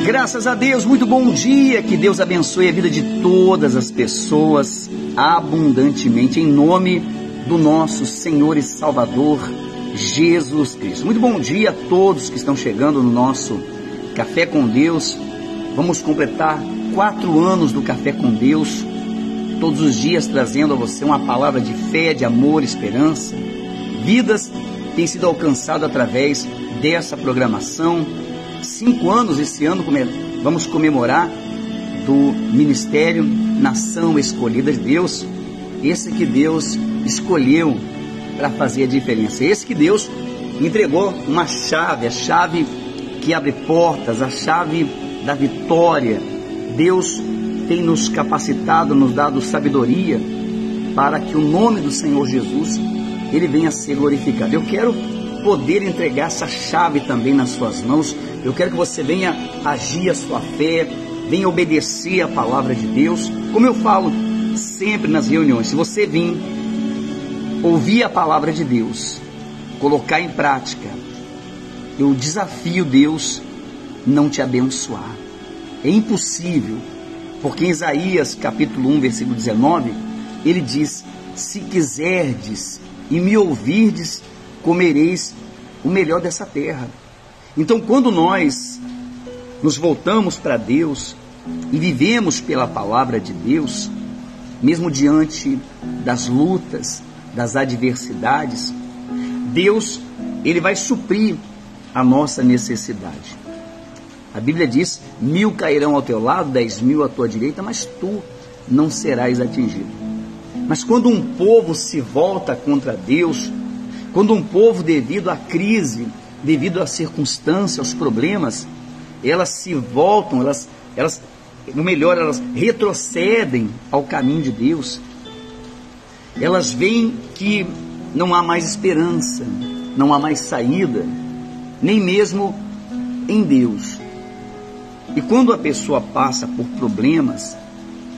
Graças a Deus, muito bom dia, que Deus abençoe a vida de todas as pessoas abundantemente, em nome do nosso Senhor e Salvador, Jesus Cristo. Muito bom dia a todos que estão chegando no nosso Café com Deus. Vamos completar 4 anos do Café com Deus, todos os dias trazendo a você uma palavra de fé, de amor, esperança. Vidas têm sido alcançadas através dessa programação. 5 anos esse ano vamos comemorar do Ministério Nação Escolhida de Deus, esse que Deus escolheu para fazer a diferença, esse que Deus entregou uma chave, a chave que abre portas, a chave da vitória. Deus tem nos capacitado, nos dado sabedoria para que o nome do Senhor Jesus, ele venha a ser glorificado. Eu quero poder entregar essa chave também nas suas mãos. Eu quero que você venha agir a sua fé, venha obedecer a palavra de Deus. Como eu falo sempre nas reuniões, se você vir ouvir a palavra de Deus, colocar em prática, eu desafio Deus não te abençoar. É impossível, porque em Isaías capítulo 1, versículo 19, ele diz: se quiserdes e me ouvirdes, comereis o melhor dessa terra. Então, quando nós nos voltamos para Deus e vivemos pela palavra de Deus, mesmo diante das lutas, das adversidades, Deus, ele vai suprir a nossa necessidade. A Bíblia diz: 1000 cairão ao teu lado, 10.000 à tua direita, mas tu não serás atingido. Mas quando um povo se volta contra Deus, quando um povo, devido à crise, devido à circunstância, aos problemas, elas se voltam, elas retrocedem ao caminho de Deus, elas veem que não há mais esperança, não há mais saída, nem mesmo em Deus. E quando a pessoa passa por problemas,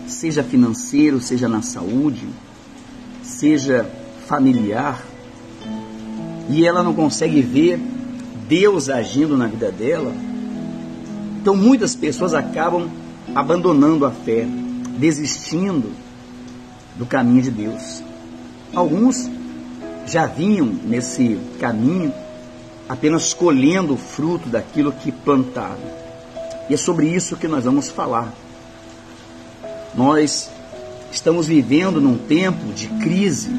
seja financeiro, seja na saúde, seja familiar, e ela não consegue ver Deus agindo na vida dela, então muitas pessoas acabam abandonando a fé, desistindo do caminho de Deus. Alguns já vinham nesse caminho apenas colhendo o fruto daquilo que plantaram. E é sobre isso que nós vamos falar. Nós estamos vivendo num tempo de crise,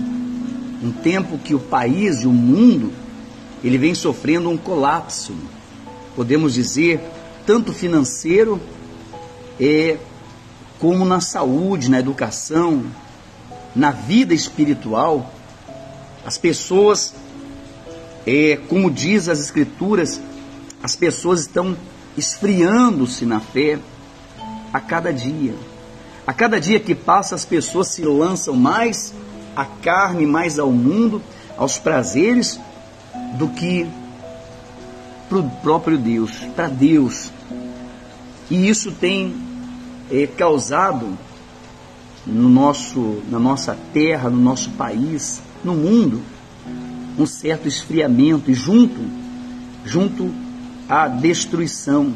um tempo que o país e o mundo, ele vem sofrendo um colapso, podemos dizer, tanto financeiro como na saúde, na educação, na vida espiritual. As pessoas, como diz as Escrituras, as pessoas estão esfriando-se na fé a cada dia. A cada dia que passa, as pessoas se lançam mais à carne, mais ao mundo, aos prazeres, do que para o próprio Deus, para Deus. E isso tem causado na nossa terra, no nosso país, no mundo, um certo esfriamento, e junto à destruição.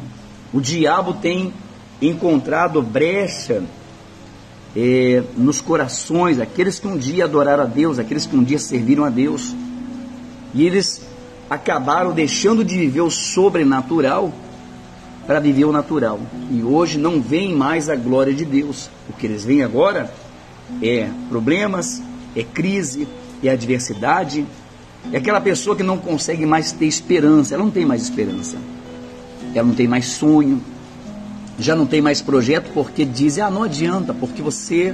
O diabo tem encontrado brecha nos corações, aqueles que um dia adoraram a Deus, aqueles que um dia serviram a Deus, e eles acabaram deixando de viver o sobrenatural para viver o natural, e hoje não veem mais a glória de Deus. O que eles veem agora é problemas, é crise, é adversidade, é aquela pessoa que não consegue mais ter esperança. Ela não tem mais esperança, ela não tem mais sonho, já não tem mais projeto, porque dizem: não adianta, porque você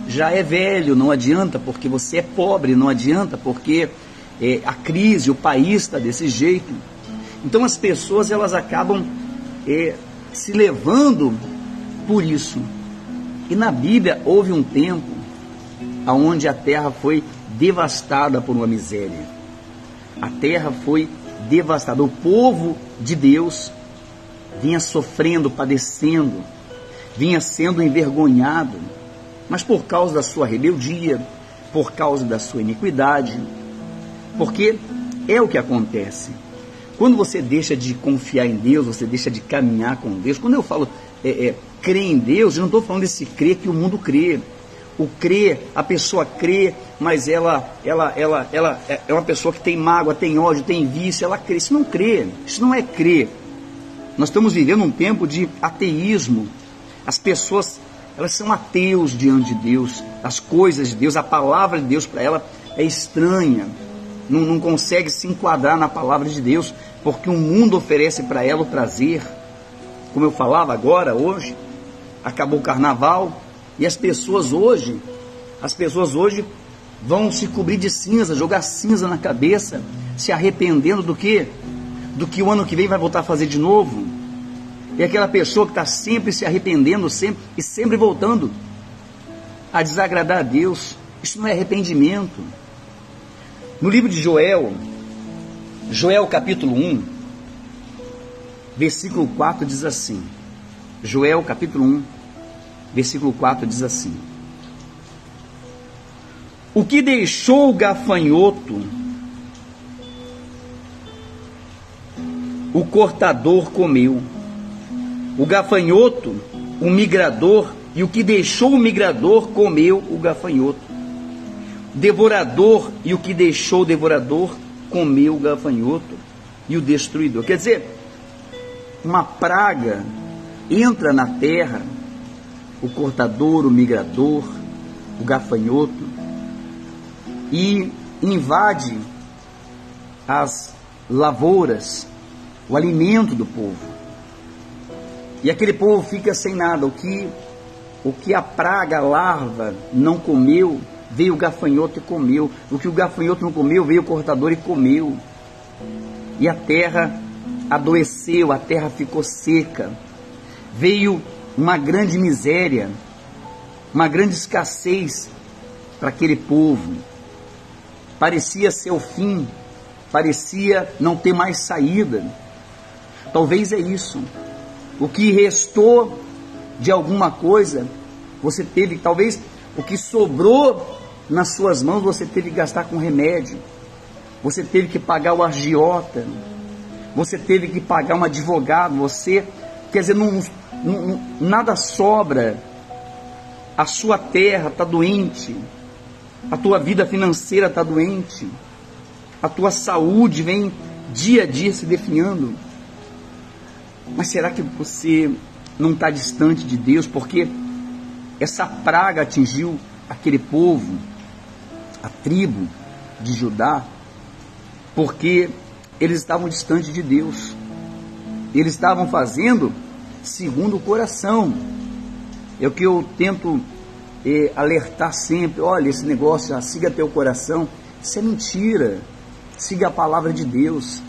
já é velho, não adianta, porque você é pobre, não adianta, porque a crise, o país está desse jeito. Então as pessoas, elas acabam se levando por isso. E na Bíblia houve um tempo onde a terra foi devastada por uma miséria. A terra foi devastada. O povo de Deus vinha sofrendo, padecendo, vinha sendo envergonhado, mas por causa da sua rebeldia, por causa da sua iniquidade, porque é o que acontece. Quando você deixa de confiar em Deus, você deixa de caminhar com Deus. Quando eu falo crer em Deus, eu não estou falando desse crer que o mundo crê. O crer, a pessoa crê, mas ela é uma pessoa que tem mágoa, tem ódio, tem vício, ela crê. Isso não crê, isso não é crer. Nós estamos vivendo um tempo de ateísmo. As pessoas, elas são ateus diante de Deus. As coisas de Deus, a palavra de Deus para ela é estranha. Não consegue se enquadrar na palavra de Deus, porque o mundo oferece para ela o prazer. Como eu falava agora, hoje, acabou o carnaval, e as pessoas hoje vão se cobrir de cinza, jogar cinza na cabeça, se arrependendo do quê? Do que o ano que vem vai voltar a fazer de novo. E aquela pessoa que está sempre se arrependendo, sempre voltando a desagradar a Deus. Isso não é arrependimento. No livro de Joel capítulo 1, versículo 4 diz assim. Joel capítulo 1, versículo 4 diz assim: o que deixou o gafanhoto, o cortador comeu. O gafanhoto, o migrador, e o que deixou o migrador comeu o gafanhoto. Devorador, e o que deixou o devorador comeu o gafanhoto e o destruidor. Quer dizer, uma praga entra na terra, o cortador, o migrador, o gafanhoto, e invade as lavouras, o alimento do povo. E aquele povo fica sem nada. O que a praga, a larva, não comeu, veio o gafanhoto e comeu. O que o gafanhoto não comeu, veio o cortador e comeu. E a terra adoeceu, a terra ficou seca. Veio uma grande miséria, uma grande escassez para aquele povo. Parecia ser o fim, parecia não ter mais saída. Talvez é isso. O que restou de alguma coisa, você teve, talvez o que sobrou nas suas mãos, você teve que gastar com remédio. Você teve que pagar o agiota. Você teve que pagar um advogado. Quer dizer, nada sobra. A sua terra está doente. A tua vida financeira está doente. A tua saúde vem dia a dia se definhando. Mas será que você não está distante de Deus? Porque essa praga atingiu aquele povo, a tribo de Judá, porque eles estavam distantes de Deus. Eles estavam fazendo segundo o coração. É o que eu tento alertar sempre. Olha, esse negócio, siga teu coração. Isso é mentira. Siga a palavra de Deus.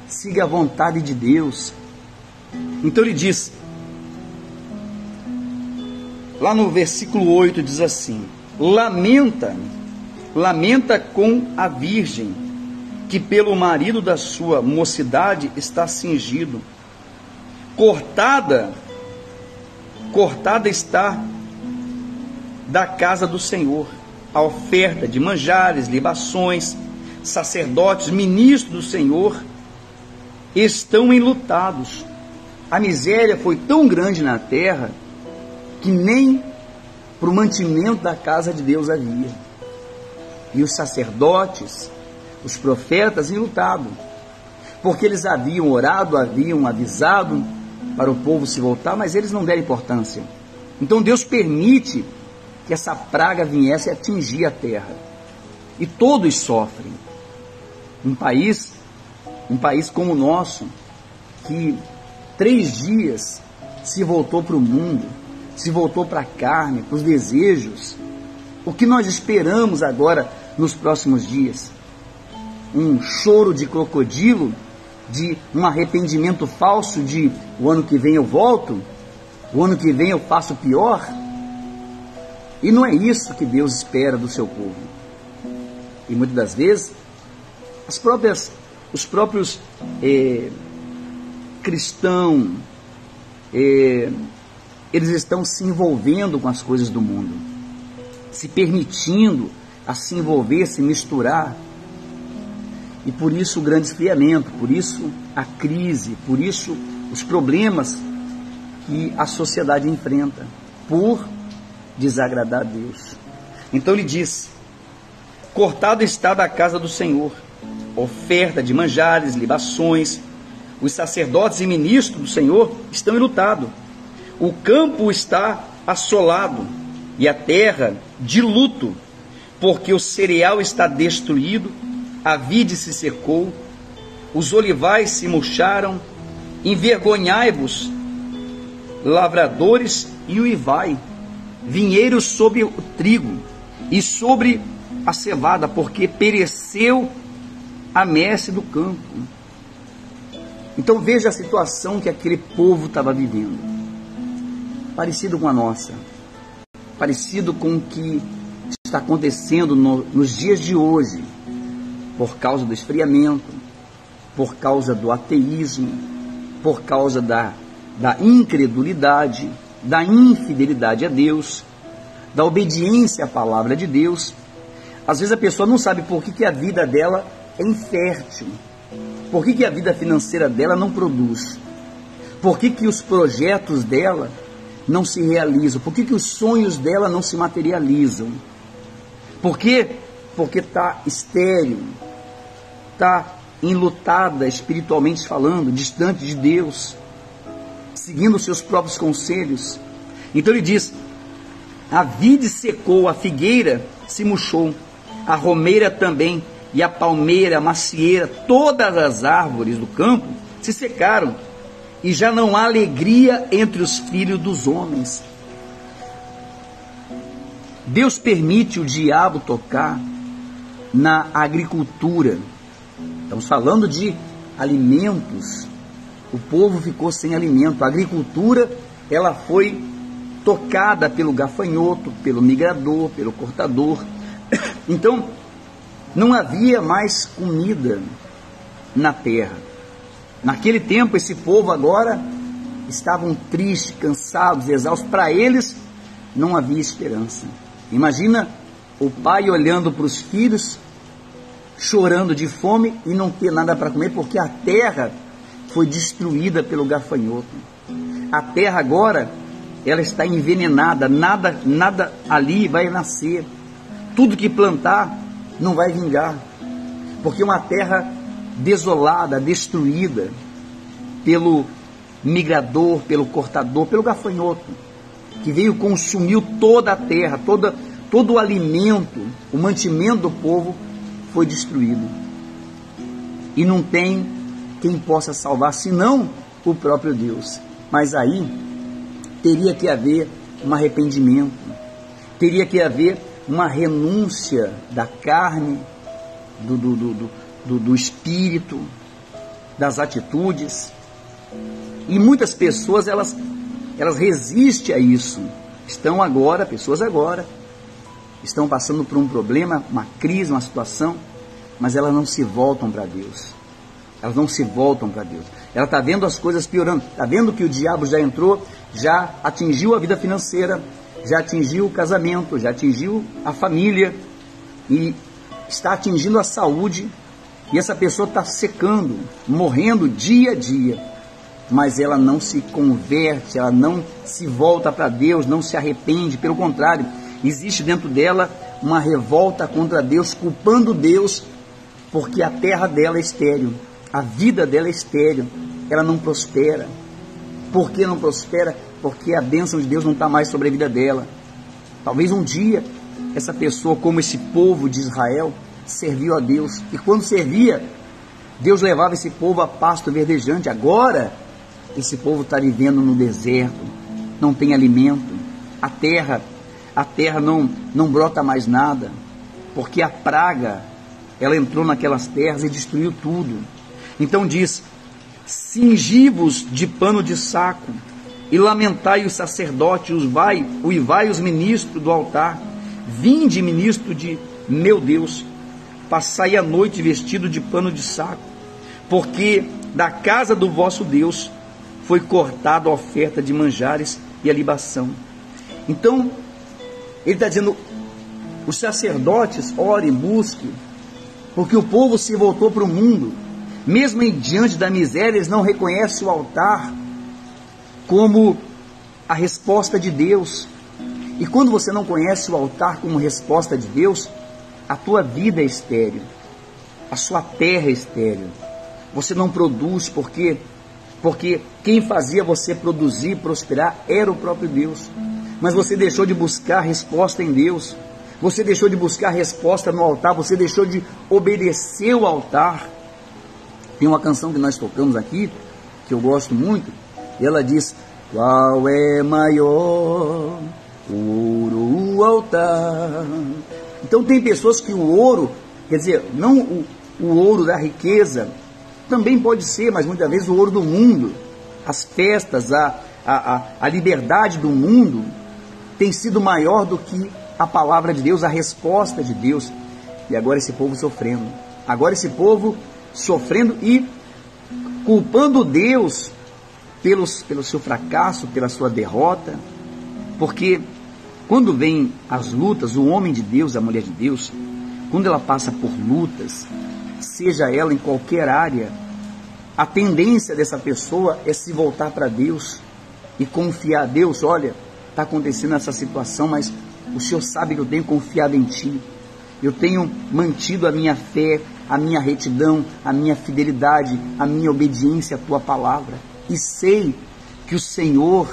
Siga a vontade de Deus. Então ele diz, lá no versículo 8 diz assim: lamenta com a virgem, que pelo marido da sua mocidade está cingido. Cortada está da casa do Senhor a oferta de manjares, libações. Sacerdotes, ministros do Senhor estão enlutados. A miséria foi tão grande na terra que nem para o mantimento da casa de Deus havia. E os sacerdotes, os profetas enlutados, porque eles haviam orado, haviam avisado para o povo se voltar, mas eles não deram importância. Então Deus permite que essa praga viesse atingir a terra. E todos sofrem. Um país como o nosso, que 3 dias se voltou para o mundo, se voltou para a carne, para os desejos. O que nós esperamos agora nos próximos dias? Um choro de crocodilo, de um arrependimento falso de o ano que vem eu volto, o ano que vem eu faço pior? E não é isso que Deus espera do seu povo. E muitas das vezes, os próprios cristãos, eles estão se envolvendo com as coisas do mundo, se permitindo a se envolver, se misturar. E por isso o grande esfriamento, por isso a crise, por isso os problemas que a sociedade enfrenta, por desagradar a Deus. Então ele diz: cortado está da casa do Senhor oferta de manjares, libações. Os sacerdotes e ministros do Senhor estão enlutados. O campo está assolado e a terra de luto, porque o cereal está destruído, a vide se secou, os olivais se murcharam. Envergonhai-vos, lavradores, e uivai, vinheiros sobre o trigo e sobre a cevada, porque pereceu a messe do campo. Então veja a situação que aquele povo estava vivendo, parecido com a nossa, parecido com o que está acontecendo nos dias de hoje, por causa do esfriamento, por causa do ateísmo, por causa da incredulidade, da infidelidade a Deus, da obediência à palavra de Deus. Às vezes a pessoa não sabe por que a vida dela é infértil, por que a vida financeira dela não produz, por que os projetos dela não se realizam, por que os sonhos dela não se materializam. Por quê? Porque está estéril, está enlutada espiritualmente falando, distante de Deus, seguindo os seus próprios conselhos. Então ele diz: a vide secou, a figueira se murchou, a romeira também, e a palmeira, a macieira, todas as árvores do campo se secaram, e já não há alegria entre os filhos dos homens. Deus permite o diabo tocar na agricultura. Estamos falando de alimentos. O povo ficou sem alimento. A agricultura, ela foi tocada pelo gafanhoto, pelo migrador, pelo cortador. Então, não havia mais comida na terra. Naquele tempo, esse povo agora estavam tristes, cansados, exaustos. Para eles, não havia esperança. Imagina o pai olhando para os filhos, chorando de fome e não ter nada para comer, porque a terra foi destruída pelo gafanhoto. A terra agora, ela está envenenada, nada ali vai nascer. Tudo que plantar não vai vingar, porque uma terra desolada, destruída pelo migrador, pelo cortador, pelo gafanhoto, que veio consumiu toda a terra, todo o alimento, o mantimento do povo foi destruído. E não tem quem possa salvar, senão o próprio Deus. Mas aí teria que haver um arrependimento, teria que haver uma renúncia da carne, do espírito, das atitudes. E muitas pessoas, elas resistem a isso. Pessoas agora, estão passando por um problema, uma crise, uma situação, mas elas não se voltam para Deus. Elas não se voltam para Deus. Ela está vendo as coisas piorando, está vendo que o diabo já entrou, já atingiu a vida financeira, já atingiu o casamento, já atingiu a família e está atingindo a saúde, e essa pessoa está secando, morrendo dia a dia, mas ela não se converte, ela não se volta para Deus, não se arrepende. Pelo contrário, existe dentro dela uma revolta contra Deus, culpando Deus, porque a terra dela é estéril, a vida dela é estéril, ela não prospera. Por que não prospera? Porque a bênção de Deus não está mais sobre a vida dela. Talvez um dia essa pessoa, como esse povo de Israel, serviu a Deus, e quando servia, Deus levava esse povo a pasto verdejante. Agora esse povo está vivendo no deserto, não tem alimento, a terra não brota mais nada, porque a praga, ela entrou naquelas terras e destruiu tudo. Então diz: cingi-vos de pano de saco, e lamentai os sacerdotes, uivai os ministros do altar. Vinde, ministro de meu Deus, passai a noite vestido de pano de saco, porque da casa do vosso Deus foi cortada a oferta de manjares e a libação. Então, ele está dizendo: os sacerdotes orem, busquem, porque o povo se voltou para o mundo. Mesmo diante da miséria, eles não reconhecem o altar como a resposta de Deus. E quando você não conhece o altar como resposta de Deus, a tua vida é estéril, a sua terra é estéril. Você não produz porque quem fazia você produzir e prosperar era o próprio Deus. Mas você deixou de buscar resposta em Deus, você deixou de buscar resposta no altar, você deixou de obedecer o altar. Tem uma canção que nós tocamos aqui, que eu gosto muito, e ela diz: qual é maior, o ouro ou o altar? Então tem pessoas que o ouro, quer dizer, não o ouro da riqueza, também pode ser, mas muitas vezes o ouro do mundo, as festas, a liberdade do mundo, tem sido maior do que a palavra de Deus, a resposta de Deus. E agora esse povo sofrendo, e culpando Deus pelo seu fracasso, pela sua derrota, porque quando vem as lutas, o homem de Deus, a mulher de Deus, quando ela passa por lutas, seja ela em qualquer área, a tendência dessa pessoa é se voltar para Deus e confiar a Deus. Olha, está acontecendo essa situação, mas o Senhor sabe que eu tenho confiado em Ti, eu tenho mantido a minha fé, a minha retidão, a minha fidelidade, a minha obediência à Tua palavra, e sei que o Senhor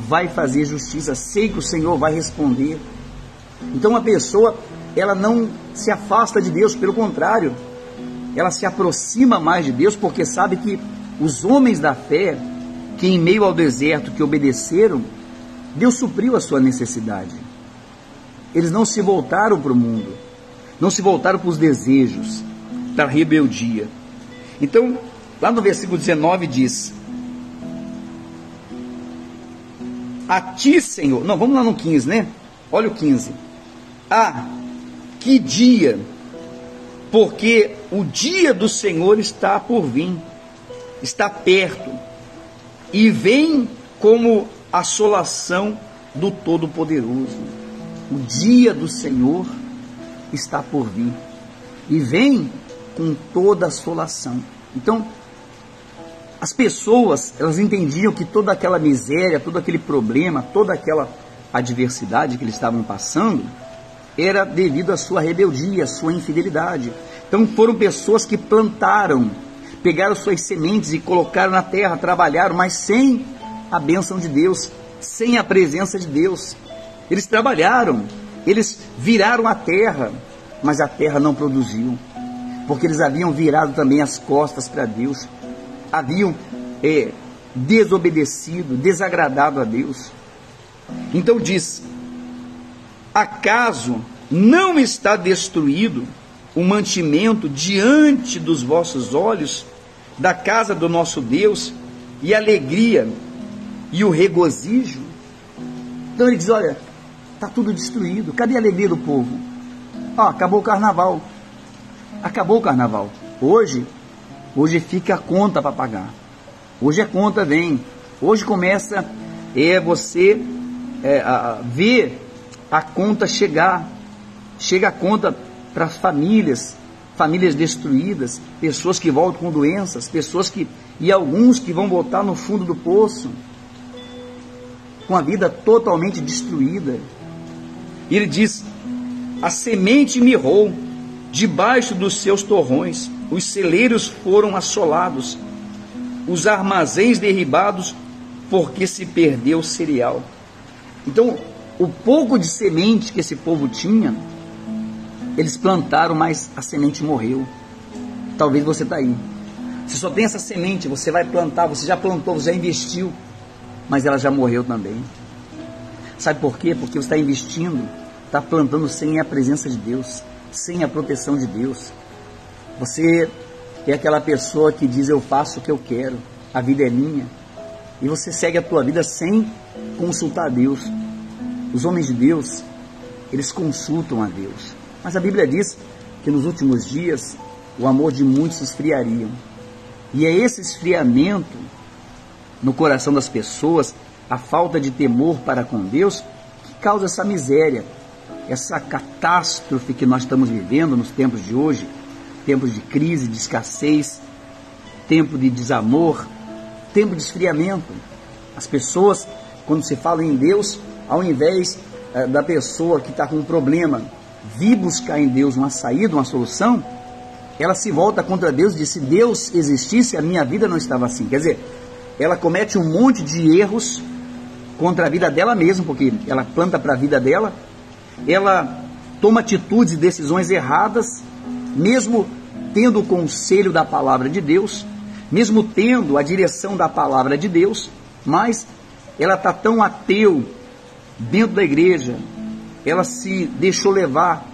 vai fazer justiça, sei que o Senhor vai responder. Então a pessoa, ela não se afasta de Deus, pelo contrário, ela se aproxima mais de Deus, porque sabe que os homens da fé, que em meio ao deserto, que obedeceram, Deus supriu a sua necessidade. Eles não se voltaram para o mundo, não se voltaram para os desejos, para a rebeldia. Então, lá no versículo 19 diz: a Ti, Senhor... Não, vamos lá no 15, né? Olha o 15. Ah, que dia! Porque o dia do Senhor está por vir, está perto, e vem como assolação do Todo-Poderoso. O dia do Senhor está por vir, e vem com toda assolação. Então, as pessoas, elas entendiam que toda aquela miséria, todo aquele problema, toda aquela adversidade que eles estavam passando, era devido à sua rebeldia, à sua infidelidade. Então foram pessoas que plantaram, pegaram suas sementes e colocaram na terra, trabalharam, mas sem a bênção de Deus, sem a presença de Deus. Eles trabalharam, eles viraram a terra, mas a terra não produziu, porque eles haviam virado também as costas para Deus, haviam desobedecido, desagradado a Deus. Então diz: acaso não está destruído o mantimento diante dos vossos olhos da casa do nosso Deus, e a alegria e o regozijo? Então ele diz: olha, está tudo destruído, cadê a alegria do povo? Acabou o carnaval, hoje fica a conta para pagar, hoje a conta vem, hoje começa você a ver a conta chegar, chega a conta para as famílias destruídas, pessoas que voltam com doenças, e alguns que vão voltar no fundo do poço, com a vida totalmente destruída. E ele diz: a semente mirrou debaixo dos seus torrões, os celeiros foram assolados, os armazéns derribados, porque se perdeu o cereal. Então, o pouco de semente que esse povo tinha, eles plantaram, mas a semente morreu. Talvez você está aí, você só tem essa semente, você vai plantar, você já plantou, você já investiu, mas ela já morreu também. Sabe por quê? Porque você está investindo, está plantando sem a presença de Deus, sem a proteção de Deus. Você é aquela pessoa que diz: eu faço o que eu quero, a vida é minha, e você segue a tua vida sem consultar a Deus. Os homens de Deus, eles consultam a Deus, mas a Bíblia diz que nos últimos dias o amor de muitos se esfriaria, e é esse esfriamento no coração das pessoas, a falta de temor para com Deus, que causa essa miséria, essa catástrofe que nós estamos vivendo nos tempos de hoje, tempos de crise, de escassez, tempo de desamor, tempo de esfriamento. As pessoas, quando se fala em Deus, ao invés da pessoa que está com um problema vir buscar em Deus uma saída, uma solução, ela se volta contra Deus e diz: se Deus existisse, a minha vida não estava assim. Quer dizer, ela comete um monte de erros contra a vida dela mesma, porque ela planta para a vida dela, ela toma atitudes e decisões erradas, mesmo tendo o conselho da palavra de Deus, mesmo tendo a direção da palavra de Deus, mas ela está tão ateu dentro da igreja, ela se deixou levar,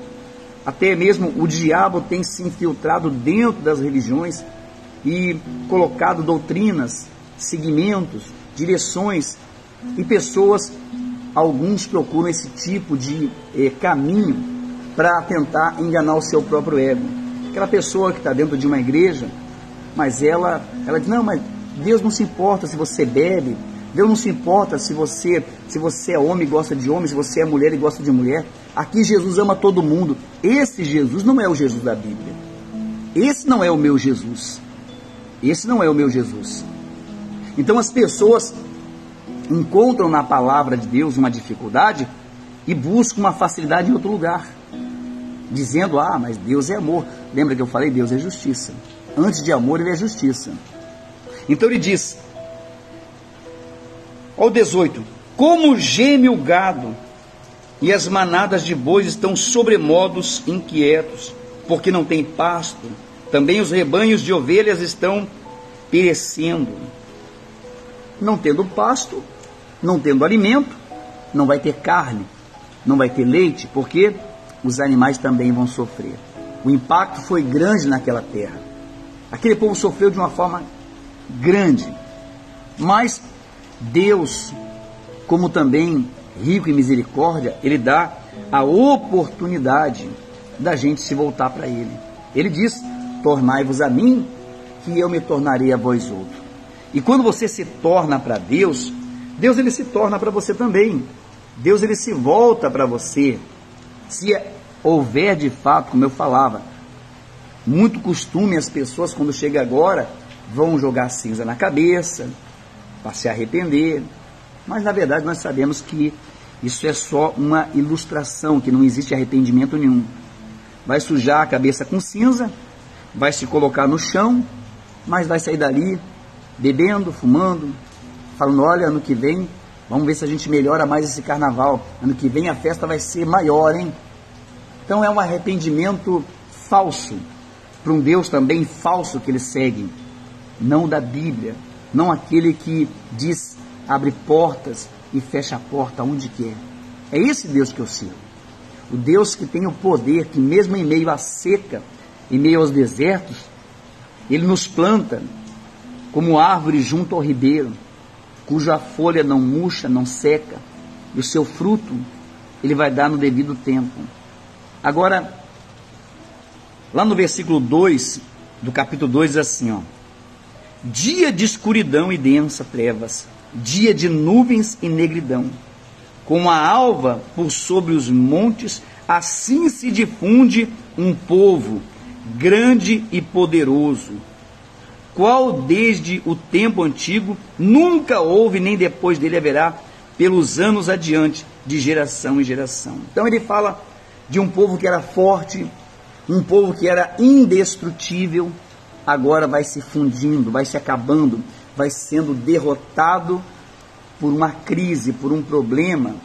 até mesmo o diabo tem se infiltrado dentro das religiões e colocado doutrinas, segmentos, direções, e pessoas, alguns procuram esse tipo de caminho para tentar enganar o seu próprio ego. Aquela pessoa que está dentro de uma igreja, mas ela diz: não, mas Deus não se importa se você bebe, Deus não se importa se você é homem e gosta de homem, se você é mulher e gosta de mulher. Aqui Jesus ama todo mundo. Esse Jesus não é o Jesus da Bíblia. Esse não é o meu Jesus. Esse não é o meu Jesus. Então as pessoas encontram na palavra de Deus uma dificuldade e buscam uma facilidade em outro lugar, dizendo: mas Deus é amor. Lembra que eu falei? Deus é justiça. Antes de amor, ele é justiça. Então ele diz, ao 18: como geme o gado, e as manadas de bois estão sobremodos inquietos, porque não tem pasto, também os rebanhos de ovelhas estão perecendo. Não tendo pasto, não tendo alimento, não vai ter carne, não vai ter leite, porque os animais também vão sofrer. O impacto foi grande naquela terra. Aquele povo sofreu de uma forma grande, mas Deus, como também rico em misericórdia, ele dá a oportunidade da gente se voltar para ele. Ele diz: tornai-vos a mim, que eu me tornarei a vós outro. E quando você se torna para Deus, Deus ele se torna para você também. Deus ele se volta para você. Se houver de fato, como eu falava, muito costume, as pessoas quando chega agora vão jogar cinza na cabeça para se arrepender, mas na verdade nós sabemos que isso é só uma ilustração, que não existe arrependimento nenhum. Vai sujar a cabeça com cinza, vai se colocar no chão, mas vai sair dali bebendo, fumando, falando: olha, ano que vem vamos ver se a gente melhora mais esse carnaval, ano que vem a festa vai ser maior, hein? Então é um arrependimento falso, para um Deus também falso que eles seguem, não da Bíblia, não aquele que diz: abre portas e fecha a porta onde quer. É esse Deus que eu sirvo, o Deus que tem o poder, que mesmo em meio à seca, em meio aos desertos, ele nos planta como árvore junto ao ribeiro, cuja folha não murcha, não seca, e o seu fruto ele vai dar no devido tempo. Agora, lá no versículo 2 do capítulo 2 diz assim, dia de escuridão e densa trevas, dia de nuvens e negridão, como a alva por sobre os montes, assim se difunde um povo grande e poderoso, qual desde o tempo antigo nunca houve, nem depois dele haverá, pelos anos adiante, de geração em geração. Então ele fala de um povo que era forte, um povo que era indestrutível, agora vai se fundindo, vai se acabando, vai sendo derrotado por uma crise, por um problema.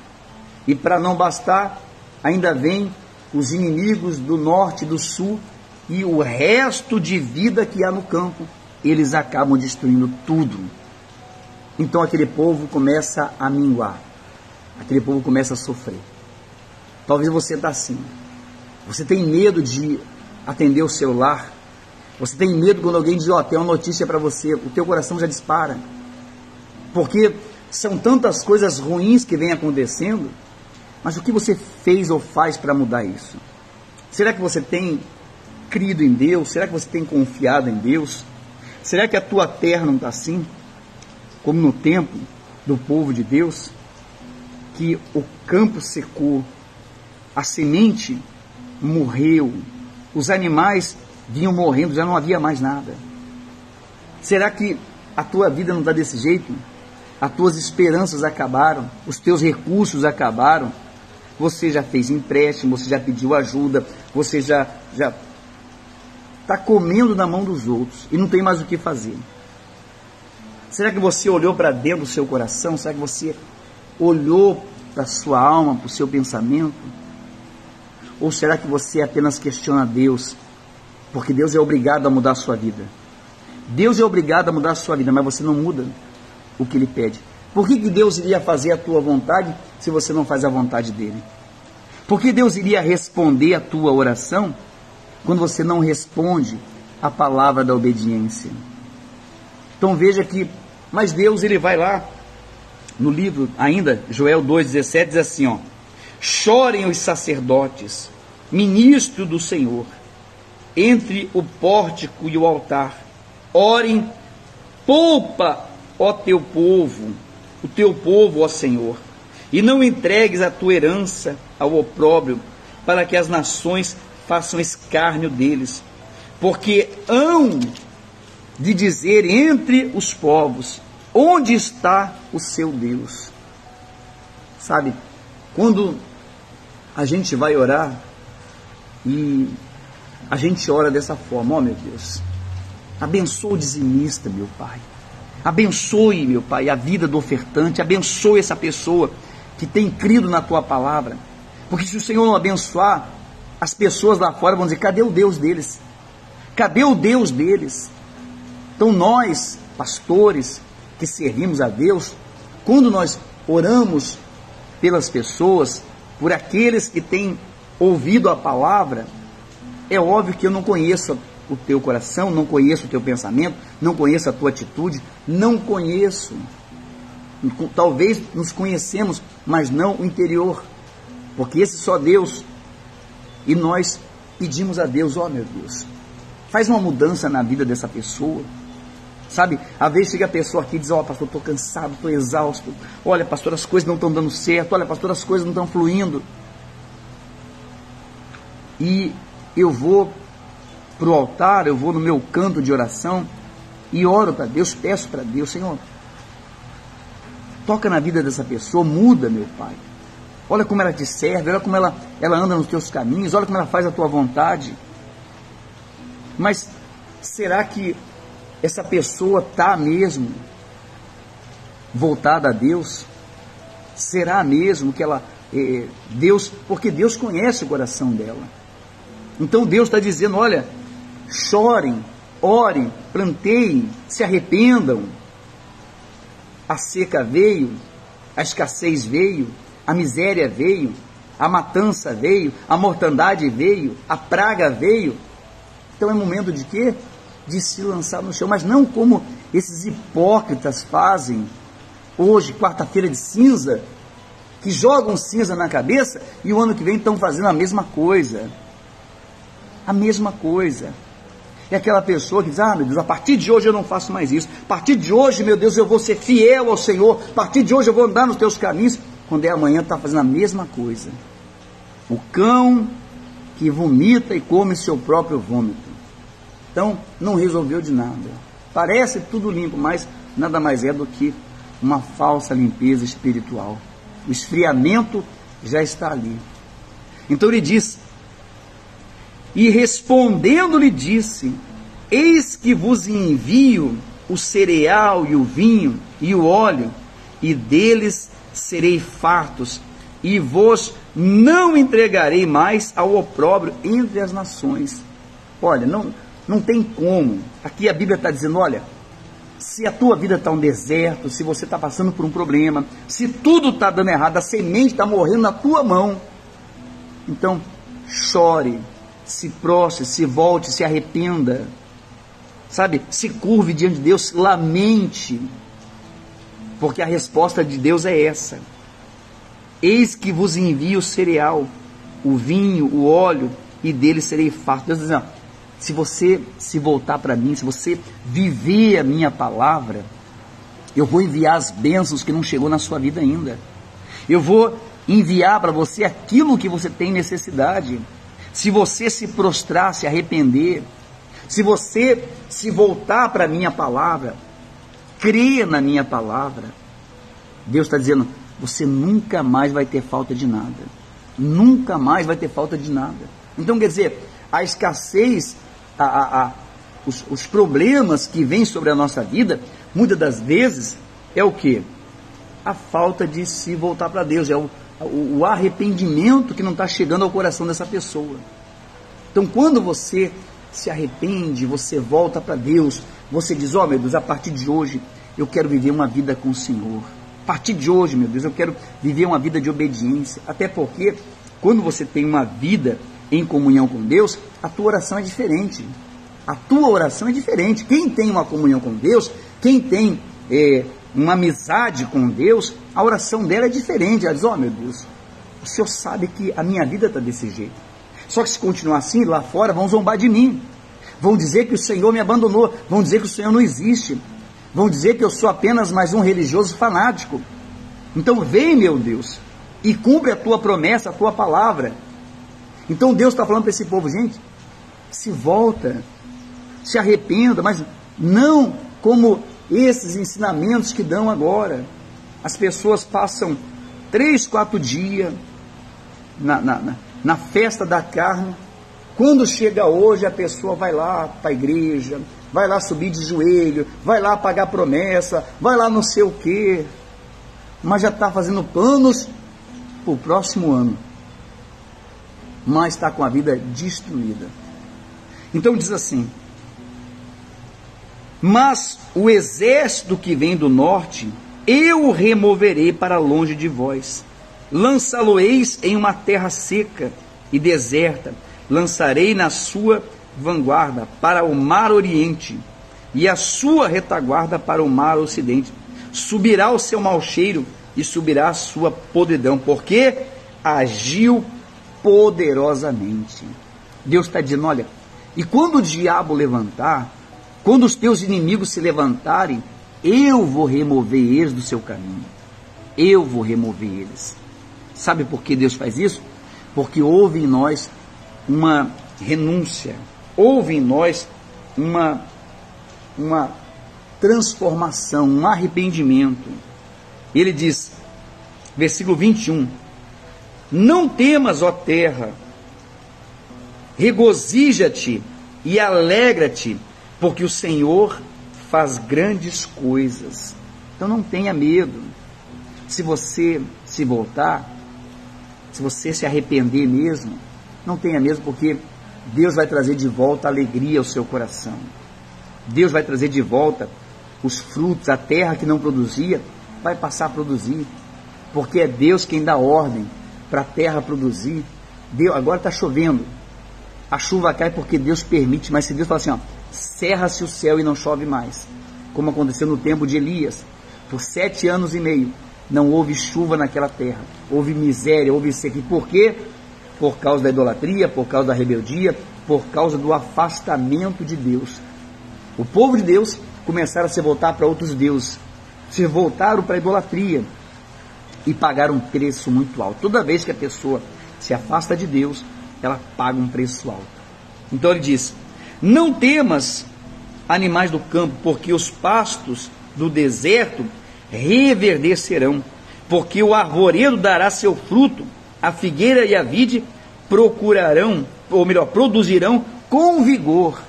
E para não bastar, ainda vem os inimigos do norte e do sul, e o resto de vida que há no campo, eles acabam destruindo tudo. Então aquele povo começa a minguar, aquele povo começa a sofrer. Talvez você está assim, você tem medo de atender o celular, você tem medo quando alguém diz, tem uma notícia para você, o teu coração já dispara, porque são tantas coisas ruins que vêm acontecendo, mas o que você fez ou faz para mudar isso? Será que você tem crido em Deus? Será que você tem confiado em Deus? Será que a tua terra não está assim, como no tempo do povo de Deus, que o campo secou, a semente morreu, os animais vinham morrendo, já não havia mais nada. Será que a tua vida não está desse jeito? As tuas esperanças acabaram, os teus recursos acabaram, você já fez empréstimo, você já pediu ajuda, você já está comendo na mão dos outros e não tem mais o que fazer. Será que você olhou para dentro do seu coração? Será que você olhou para a sua alma, para o seu pensamento? Ou será que você apenas questiona Deus? Porque Deus é obrigado a mudar a sua vida. Deus é obrigado a mudar a sua vida, mas você não muda o que Ele pede. Por que Deus iria fazer a tua vontade se você não faz a vontade dEle? Por que Deus iria responder a tua oração quando você não responde a palavra da obediência? Então veja que, mas Deus, Ele vai lá, no livro ainda, Joel 2,17, diz assim, ó: chorem os sacerdotes, ministro do Senhor, entre o pórtico e o altar, orem, poupa, ó teu povo, o teu povo, ó Senhor, e não entregues a tua herança ao opróbrio, para que as nações façam escárnio deles, porque hão de dizer entre os povos, onde está o seu Deus? Sabe, quando a gente vai orar, e a gente ora dessa forma, ó meu Deus, abençoa o dizimista, meu Pai, abençoe, meu Pai, a vida do ofertante, abençoe essa pessoa que tem crido na tua palavra, porque se o Senhor não abençoar, as pessoas lá fora vão dizer, cadê o Deus deles? Cadê o Deus deles? Então nós, pastores, que servimos a Deus, quando nós oramos pelas pessoas, por aqueles que têm ouvido a palavra, é óbvio que eu não conheço o teu coração, não conheço o teu pensamento, não conheço a tua atitude, não conheço. Talvez nos conhecemos, mas não o interior, porque esse só Deus. E nós pedimos a Deus, ó meu Deus, faz uma mudança na vida dessa pessoa. Sabe, às vezes chega a pessoa aqui e diz, ó pastor, estou cansado, estou exausto, olha pastor, as coisas não estão dando certo, olha pastor, as coisas não estão fluindo. E eu vou para o altar, eu vou no meu canto de oração e oro para Deus, peço para Deus, Senhor, toca na vida dessa pessoa, muda, meu Pai. Olha como ela te serve, olha como ela anda nos teus caminhos, olha como ela faz a tua vontade. Mas será que essa pessoa está mesmo voltada a Deus? Será mesmo que ela, Deus, porque Deus conhece o coração dela. Então Deus está dizendo, olha, chorem, orem, planteiem, se arrependam. A seca veio, a escassez veio, a miséria veio, a matança veio, a mortandade veio, a praga veio. Então é momento de quê? De se lançar no chão, mas não como esses hipócritas fazem hoje, quarta-feira de cinza, que jogam cinza na cabeça e o ano que vem estão fazendo a mesma coisa. A mesma coisa. É aquela pessoa que diz, ah meu Deus, a partir de hoje eu não faço mais isso, a partir de hoje, meu Deus, eu vou ser fiel ao Senhor, a partir de hoje eu vou andar nos teus caminhos, quando é amanhã está fazendo a mesma coisa. O cão que vomita e come seu próprio vômito. Então, não resolveu de nada. Parece tudo limpo, mas nada mais é do que uma falsa limpeza espiritual. O esfriamento já está ali. Então ele diz, e respondendo lhe disse, eis que vos envio o cereal e o vinho e o óleo, e deles serei fartos, e vos não entregarei mais ao opróbrio entre as nações. Olha, não tem como. Aqui a Bíblia está dizendo, olha, se a tua vida está um deserto, se você está passando por um problema, se tudo está dando errado, a semente está morrendo na tua mão, então chore, se prostre, se volte, se arrependa, sabe, se curve diante de Deus, lamente, porque a resposta de Deus é essa. Eis que vos envio o cereal, o vinho, o óleo, e dele serei farto. Deus diz, não, se você se voltar para mim, se você viver a minha palavra, eu vou enviar as bênçãos que não chegou na sua vida ainda. Eu vou enviar para você aquilo que você tem necessidade. Se você se prostrar, se arrepender, Se você se voltar para a minha palavra, crer na minha palavra, Deus está dizendo, você nunca mais vai ter falta de nada. Nunca mais vai ter falta de nada. Então, quer dizer, a escassez, os problemas que vêm sobre a nossa vida, muitas das vezes, é o quê? A falta de se voltar para Deus, é o arrependimento que não está chegando ao coração dessa pessoa. Então, quando você se arrepende, você volta para Deus, você diz, ó, meu Deus, a partir de hoje, eu quero viver uma vida com o Senhor. A partir de hoje, meu Deus, eu quero viver uma vida de obediência. Até porque, quando você tem uma vida em comunhão com Deus, a tua oração é diferente. A tua oração é diferente. Quem tem uma comunhão com Deus, quem tem uma amizade com Deus, a oração dela é diferente. Ela diz, ó, meu Deus, o Senhor sabe que a minha vida está desse jeito. Só que se continuar assim, lá fora vão zombar de mim. Vão dizer que o Senhor me abandonou. Vão dizer que o Senhor não existe. Vão dizer que eu sou apenas mais um religioso fanático. Então vem, meu Deus, e cumpre a tua promessa, a tua palavra. Então Deus está falando para esse povo, gente, se volta, se arrependa, mas não como esses ensinamentos que dão agora. As pessoas passam 3, 4 dias na festa da carne. Quando chega hoje, a pessoa vai lá para a igreja, vai lá subir de joelho, vai lá pagar promessa, vai lá não sei o quê, mas já está fazendo planos para o próximo ano, mas está com a vida destruída. Então diz assim, mas o exército que vem do norte, eu o removerei para longe de vós, lançá-lo-eis em uma terra seca e deserta, lançarei na sua vanguarda para o mar oriente e a sua retaguarda para o mar ocidente. Subirá o seu mau cheiro e subirá a sua podridão, porque agiu poderosamente. Deus está dizendo, olha, e quando o diabo levantar, quando os teus inimigos se levantarem, eu vou remover eles do seu caminho. Eu vou remover eles. Sabe por que Deus faz isso? Porque houve em nós uma renúncia, houve em nós uma transformação, um arrependimento. Ele diz, versículo 21, não temas, ó terra, regozija-te e alegra-te, porque o Senhor faz grandes coisas. Então não tenha medo. Se você se voltar, se você se arrepender mesmo, não tenha medo, porque Deus vai trazer de volta a alegria ao seu coração. Deus vai trazer de volta os frutos, a terra que não produzia, vai passar a produzir, porque é Deus quem dá ordem para a terra produzir. Deus, agora está chovendo, a chuva cai porque Deus permite, mas se Deus fala assim, ó, cerra-se o céu e não chove mais, como aconteceu no tempo de Elias, por 7 anos e meio, não houve chuva naquela terra, houve miséria, houve seca. E por quê? Por causa da idolatria, por causa da rebeldia, por causa do afastamento de Deus. O povo de Deus começaram a se voltar para outros deuses, se voltaram para a idolatria e pagaram um preço muito alto. Toda vez que a pessoa se afasta de Deus, ela paga um preço alto. Então ele diz, não temas, animais do campo, porque os pastos do deserto reverdecerão, porque o arvoredo dará seu fruto, a figueira e a vide procurarão, ou melhor, produzirão com vigor.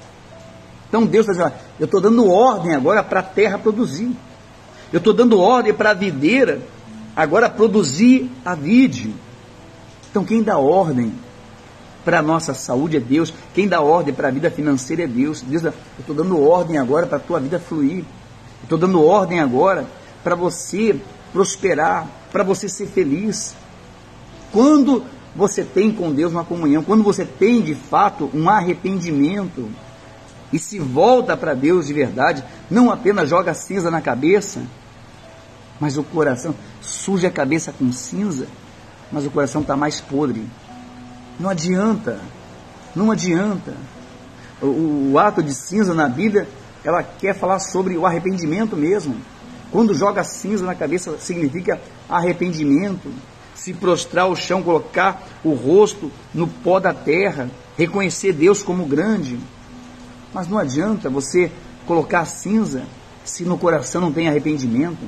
Então Deus está dizendo, eu estou dando ordem agora para a terra produzir, eu estou dando ordem para a videira agora produzir a vide. Então quem dá ordem para a nossa saúde é Deus, quem dá ordem para a vida financeira é Deus. Deus, eu estou dando ordem agora para a tua vida fluir, eu estou dando ordem agora para você prosperar, para você ser feliz. Quando você tem com Deus uma comunhão, quando você tem de fato um arrependimento e se volta para Deus de verdade, não apenas joga cinza na cabeça, mas o coração, suja a cabeça com cinza, mas o coração está mais podre. Não adianta, não adianta. O ato de cinza na Bíblia, ela quer falar sobre o arrependimento mesmo. Quando joga cinza na cabeça, significa arrependimento. Se prostrar ao chão, colocar o rosto no pó da terra, reconhecer Deus como grande. Mas não adianta você colocar cinza se no coração não tem arrependimento.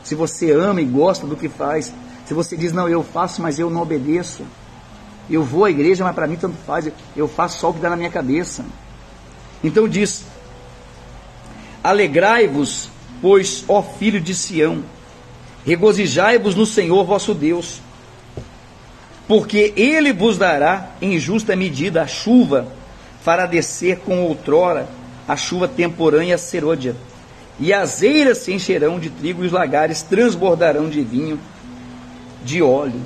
Se você ama e gosta do que faz, se você diz, não, eu faço, mas eu não obedeço. Eu vou à igreja, mas para mim tanto faz, eu faço só o que dá na minha cabeça. Então diz, alegrai-vos, pois, ó filho de Sião, regozijai-vos no Senhor vosso Deus, porque Ele vos dará em justa medida a chuva, fará descer com outrora a chuva temporânea serôdia, e as eiras se encherão de trigo e os lagares transbordarão de vinho, de óleo.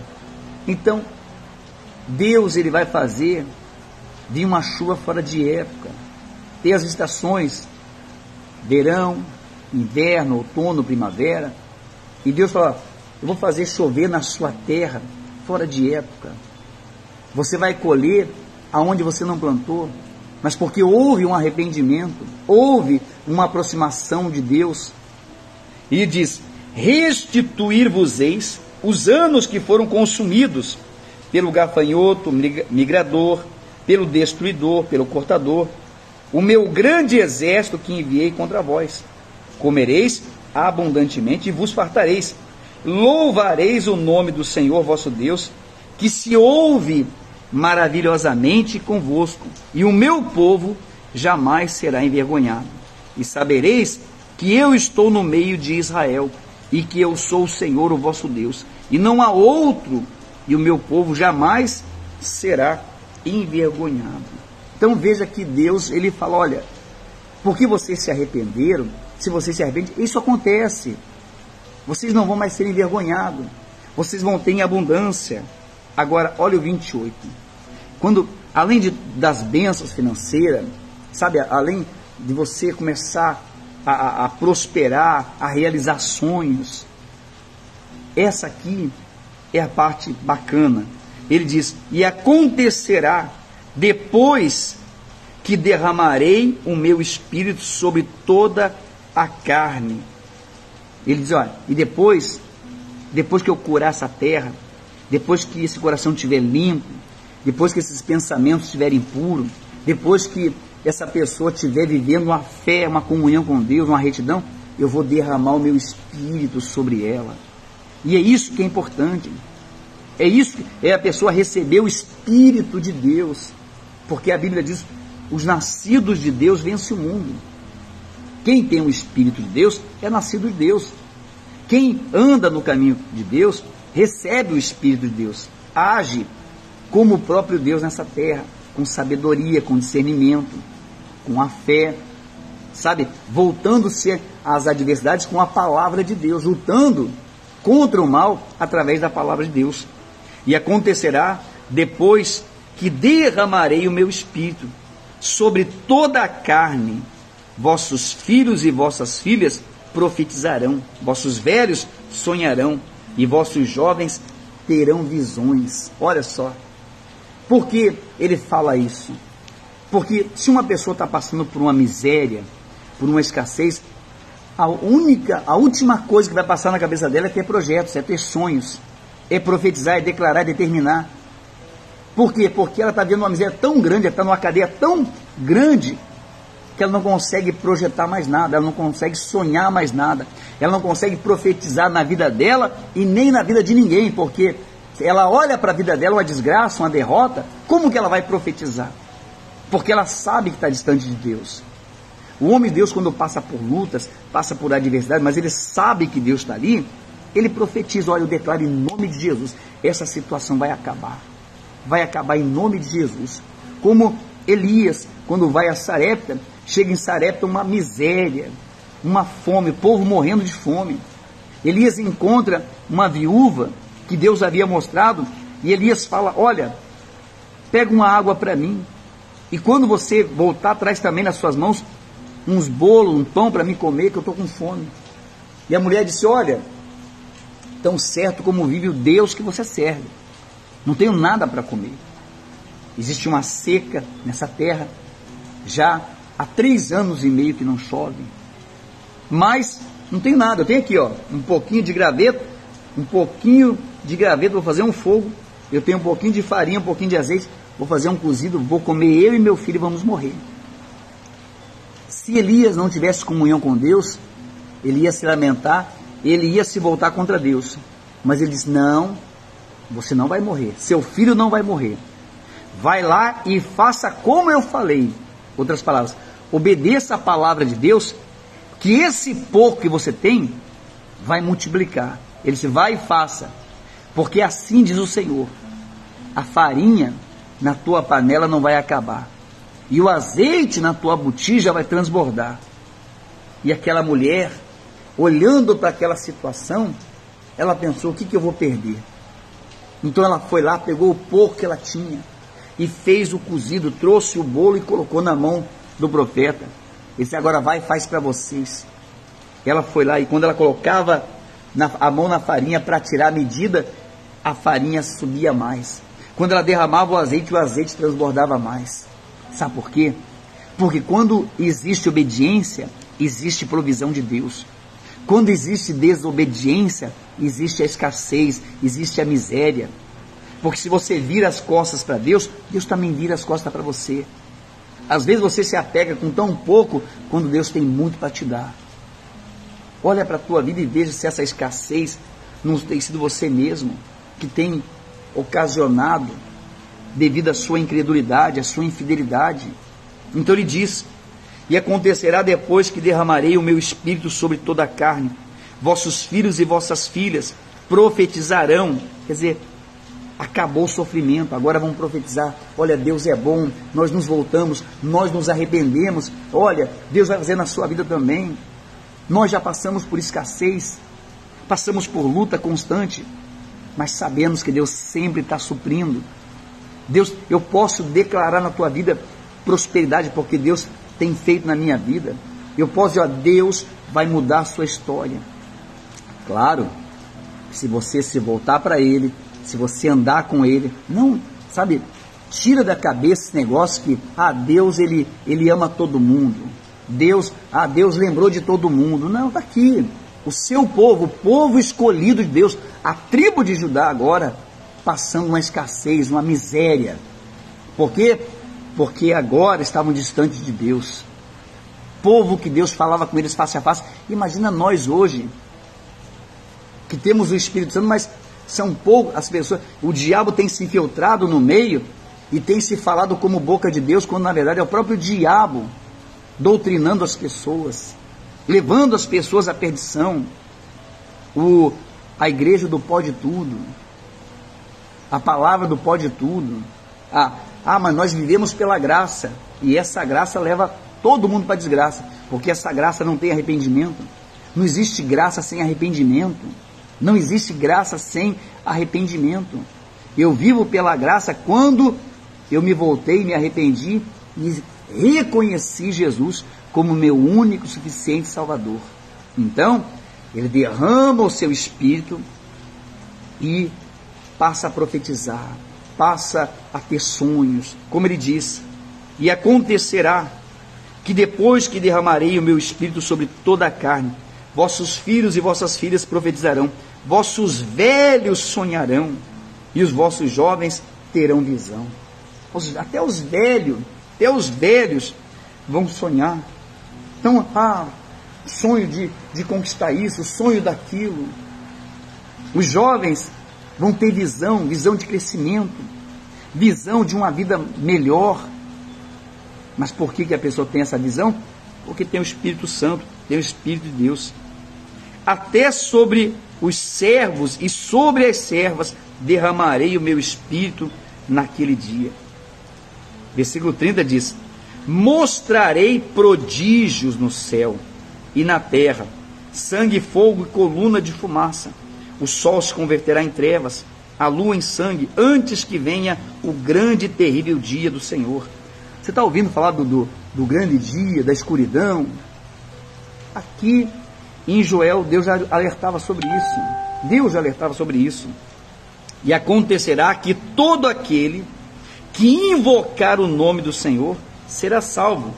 Então, Deus, Ele vai fazer vir uma chuva fora de época. Tem as estações, verão, inverno, outono, primavera, e Deus fala, eu vou fazer chover na sua terra, fora de época. Você vai colher aonde você não plantou, mas porque houve um arrependimento, houve uma aproximação de Deus. E diz, restituir-vos-eis os anos que foram consumidos pelo gafanhoto migrador, pelo destruidor, pelo cortador, o meu grande exército que enviei contra vós. Comereis abundantemente e vos fartareis. Louvareis o nome do Senhor vosso Deus, que se ouve maravilhosamente convosco, e o meu povo jamais será envergonhado. E sabereis que eu estou no meio de Israel, e que eu sou o Senhor, o vosso Deus, e não há outro, e o meu povo jamais será envergonhado. Então veja que Deus, Ele fala, olha, porque vocês se arrependeram, se vocês se arrependem, isso acontece. Vocês não vão mais ser envergonhados, vocês vão ter em abundância. Agora, olha o 28. Quando, além das bênçãos financeiras, sabe, além de você começar a prosperar, a realizar sonhos, essa aqui é a parte bacana. Ele diz, e acontecerá depois que derramarei o meu espírito sobre toda a carne. Ele diz, olha, e depois que eu curar essa terra, depois que esse coração estiver limpo, depois que esses pensamentos estiverem puros, depois que essa pessoa estiver vivendo uma fé, uma comunhão com Deus, uma retidão, eu vou derramar o meu espírito sobre ela. E é isso que é importante. É isso que é a pessoa receber o Espírito de Deus. Porque a Bíblia diz, os nascidos de Deus vencem o mundo. Quem tem o Espírito de Deus é nascido de Deus. Quem anda no caminho de Deus recebe o Espírito de Deus. Age como o próprio Deus nessa terra, com sabedoria, com discernimento, com a fé, sabe? Voltando-se às adversidades com a palavra de Deus, lutando contra o mal através da palavra de Deus. E acontecerá depois que derramarei o meu Espírito sobre toda a carne, vossos filhos e vossas filhas profetizarão, vossos velhos sonharão, e vossos jovens terão visões. Olha só, por que ele fala isso? Porque se uma pessoa está passando por uma miséria, por uma escassez, a última coisa que vai passar na cabeça dela é ter projetos, é ter sonhos, é profetizar, é declarar, é determinar. Por quê? Porque ela está vendo uma miséria tão grande, ela está numa cadeia tão grande, que ela não consegue projetar mais nada, ela não consegue sonhar mais nada, ela não consegue profetizar na vida dela e nem na vida de ninguém, porque ela olha para a vida dela, uma desgraça, uma derrota, como que ela vai profetizar? Porque ela sabe que está distante de Deus. O homem de Deus, quando passa por lutas, passa por adversidade, mas ele sabe que Deus está ali, ele profetiza, olha, eu declaro em nome de Jesus, essa situação vai acabar em nome de Jesus. Como Elias, quando vai a Sarepta, chega em Sarepta uma miséria, uma fome, o povo morrendo de fome. Elias encontra uma viúva que Deus havia mostrado, e Elias fala, olha, pega uma água para mim, e quando você voltar, traz também nas suas mãos uns bolos, um pão para mim comer, que eu estou com fome. E a mulher disse, olha, tão certo como vive o Deus que você serve, não tenho nada para comer. Existe uma seca nessa terra, já há 3 anos e meio que não chove, mas não tenho nada, eu tenho aqui, ó, um pouquinho de graveto, vou fazer um fogo, eu tenho um pouquinho de farinha, um pouquinho de azeite, vou fazer um cozido, vou comer eu e meu filho e vamos morrer. Se Elias não tivesse comunhão com Deus, ele ia se lamentar, ele ia se voltar contra Deus. Mas ele disse: não, você não vai morrer, seu filho não vai morrer. Vai lá e faça como eu falei. Outras palavras, obedeça a palavra de Deus, que esse pouco que você tem vai multiplicar. Ele disse: vai e faça, porque assim diz o Senhor: a farinha na tua panela não vai acabar, e o azeite na tua botija vai transbordar. E aquela mulher, olhando para aquela situação, ela pensou: o que eu vou perder? Então ela foi lá, pegou o pouco que ela tinha e fez o cozido, trouxe o bolo e colocou na mão do profeta. Ele disse: agora vai e faz para vocês. Ela foi lá e quando ela colocava a mão na farinha para tirar a medida, a farinha subia mais. Quando ela derramava o azeite transbordava mais. Sabe por quê? Porque quando existe obediência, existe provisão de Deus. Quando existe desobediência, existe a escassez, existe a miséria. Porque se você vira as costas para Deus, Deus também vira as costas para você. Às vezes você se apega com tão pouco, quando Deus tem muito para te dar. Olha para a tua vida e veja se essa escassez não tem sido você mesmo que tem ocasionado, devido à sua incredulidade, à sua infidelidade. Então ele diz: e acontecerá depois que derramarei o meu espírito sobre toda a carne, vossos filhos e vossas filhas profetizarão. Quer dizer, acabou o sofrimento, agora vamos profetizar. Olha, Deus é bom, nós nos voltamos, nós nos arrependemos. Olha, Deus vai fazer na sua vida também. Nós já passamos por escassez, passamos por luta constante, mas sabemos que Deus sempre está suprindo. Deus, eu posso declarar na tua vida prosperidade, porque Deus tem feito na minha vida. Eu posso dizer: Deus vai mudar a sua história. Claro, se você se voltar para Ele, se você andar com Ele, não, sabe, tira da cabeça esse negócio que, Deus, ele ama todo mundo. Deus lembrou de todo mundo. Não, está aqui. O seu povo, o povo escolhido de Deus, a tribo de Judá agora, passando uma escassez, uma miséria. Por quê? Porque agora estavam distantes de Deus. Povo que Deus falava com eles face a face. Imagina nós hoje, que temos o Espírito Santo, mas são poucas as pessoas. O diabo tem se infiltrado no meio e tem se falado como boca de Deus, quando na verdade é o próprio diabo doutrinando as pessoas, levando as pessoas à perdição. A igreja do pode tudo, a palavra do pode tudo. Mas nós vivemos pela graça, e essa graça leva todo mundo para a desgraça, porque essa graça não tem arrependimento. Não existe graça sem arrependimento. Não existe graça sem arrependimento. Eu vivo pela graça quando eu me voltei, me arrependi e reconheci Jesus como meu único, suficiente Salvador. Então, Ele derrama o seu Espírito e passa a profetizar, passa a ter sonhos, como Ele diz: e acontecerá que depois que derramarei o meu Espírito sobre toda a carne, vossos filhos e vossas filhas profetizarão, vossos velhos sonharão, e os vossos jovens terão visão. Até os velhos vão sonhar. Então, sonho de conquistar isso, sonho daquilo. Os jovens vão ter visão de crescimento, visão de uma vida melhor. Mas por que a pessoa tem essa visão? Porque tem o Espírito Santo, tem o Espírito de Deus. Até sobre os servos e sobre as servas derramarei o meu Espírito naquele dia. Versículo 30 diz: mostrarei prodígios no céu e na terra, sangue, fogo e coluna de fumaça. O sol se converterá em trevas, a lua em sangue, antes que venha o grande e terrível dia do Senhor. Você está ouvindo falar do grande dia, da escuridão? Aqui em Joel, Deus já alertava sobre isso. E acontecerá que todo aquele que invocar o nome do Senhor será salvo.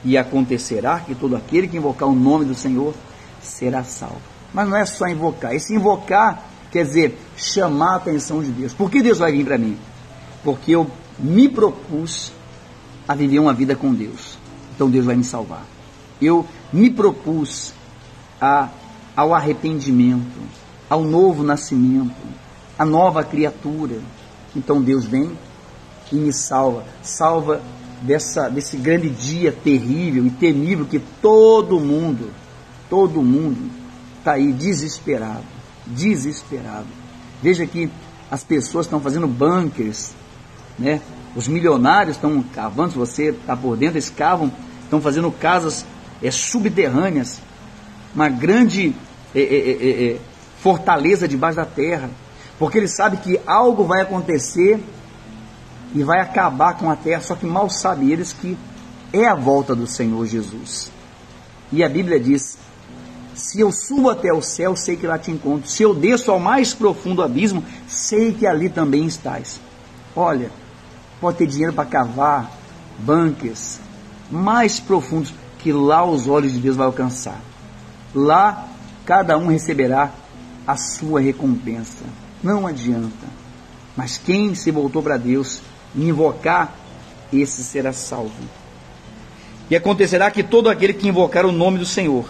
E acontecerá que todo aquele que invocar o nome do Senhor será salvo. Mas não é só invocar. Esse invocar quer dizer chamar a atenção de Deus. Por que Deus vai vir para mim? Porque eu me propus a viver uma vida com Deus. então Deus vai me salvar. Eu me propus ao arrependimento, ao novo nascimento, à nova criatura. Então Deus vem e me salva. Salva desse grande dia terrível e temível que todo mundo está aí desesperado. Veja que as pessoas estão fazendo bunkers, né? Os milionários estão cavando, se você está por dentro, eles cavam, estão fazendo casas subterrâneas, uma grande fortaleza debaixo da terra, porque eles sabem que algo vai acontecer e vai acabar com a terra, só que mal sabem eles que é a volta do Senhor Jesus. E a Bíblia diz: se eu subo até o céu, sei que lá te encontro. Se eu desço ao mais profundo abismo, sei que ali também estás. Olha, pode ter dinheiro para cavar bunkers mais profundos, que lá os olhos de Deus vão alcançar. Lá cada um receberá a sua recompensa. Não adianta. Mas quem se voltou para Deus e invocar, esse será salvo. E acontecerá que todo aquele que invocar o nome do Senhor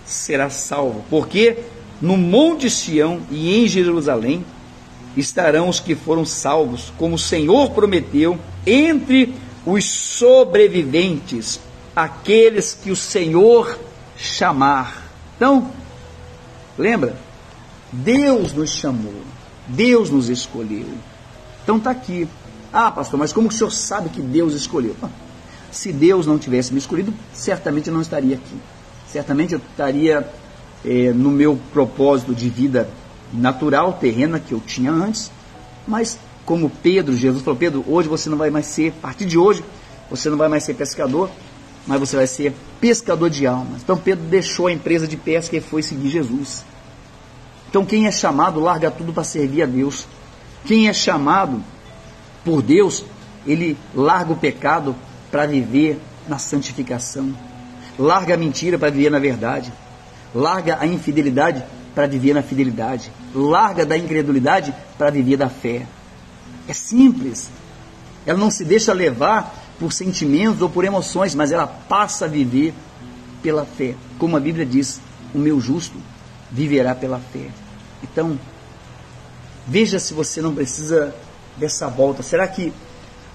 será salvo, porque no Monte Sião e em Jerusalém estarão os que foram salvos, como o Senhor prometeu, entre os sobreviventes, aqueles que o Senhor chamar. Então, lembra? Deus nos chamou, Deus nos escolheu. Então está aqui. Ah, pastor, mas como que o senhor sabe que Deus escolheu? Se Deus não tivesse me escolhido, certamente eu não estaria aqui. Certamente eu estaria no meu propósito de vida natural, terrena, que eu tinha antes. Mas como Pedro, Jesus falou: Pedro, hoje você não vai mais ser, a partir de hoje, você não vai mais ser pescador, mas você vai ser pescador de almas. Então Pedro deixou a empresa de pesca e foi seguir Jesus. Então quem é chamado larga tudo para servir a Deus. Quem é chamado por Deus, ele larga o pecado para viver na santificação. Larga a mentira para viver na verdade. Larga a infidelidade para viver na fidelidade. Larga da incredulidade para viver da fé. É simples. Ela não se deixa levar por sentimentos ou por emoções, mas ela passa a viver pela fé. Como a Bíblia diz: o meu justo viverá pela fé. Então, veja se você não precisa dessa volta. Será que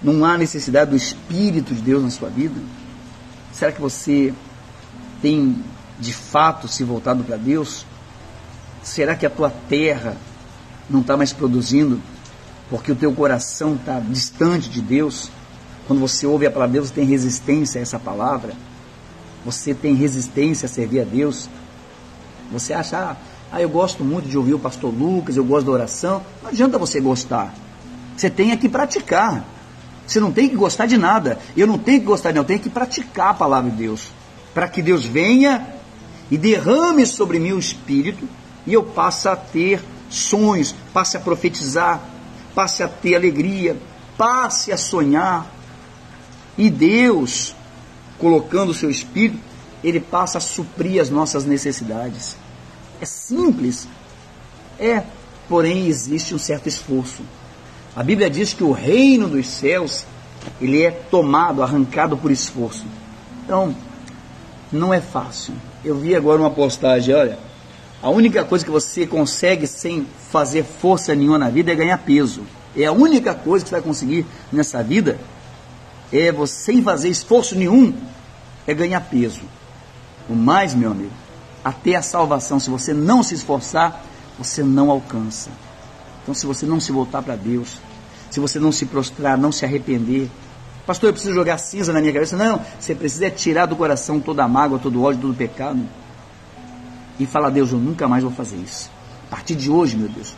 não há necessidade do Espírito de Deus na sua vida? Será que você tem de fato se voltado para Deus? Será que a tua terra não está mais produzindo porque o teu coração está distante de Deus? Quando você ouve a palavra de Deus, você tem resistência a essa palavra? Você tem resistência a servir a Deus? Você acha: eu gosto muito de ouvir o pastor Lucas, eu gosto da oração. Não adianta você gostar. Você tem que praticar. Você não tem que gostar de nada. Eu não tenho que gostar de nada, eu tenho que praticar a palavra de Deus, para que Deus venha e derrame sobre mim o Espírito, e eu passe a ter sonhos, passe a profetizar, passe a ter alegria, passe a sonhar. E Deus, colocando o seu Espírito, Ele passa a suprir as nossas necessidades. É simples. Porém existe um certo esforço. A Bíblia diz que o reino dos céus, ele é tomado, arrancado por esforço. Então, não é fácil. Eu vi agora uma postagem: olha, a única coisa que você consegue sem fazer força nenhuma na vida é ganhar peso. É a única coisa que você vai conseguir nessa vida, você, sem fazer esforço nenhum, é ganhar peso. O mais, meu amigo, até a salvação, se você não se esforçar, você não alcança. Então, se você não se voltar para Deus, se você não se prostrar, não se arrepender: pastor, eu preciso jogar cinza na minha cabeça. Não, você precisa tirar do coração toda a mágoa, todo o ódio, todo o pecado, e falar: Deus, eu nunca mais vou fazer isso. A partir de hoje, meu Deus,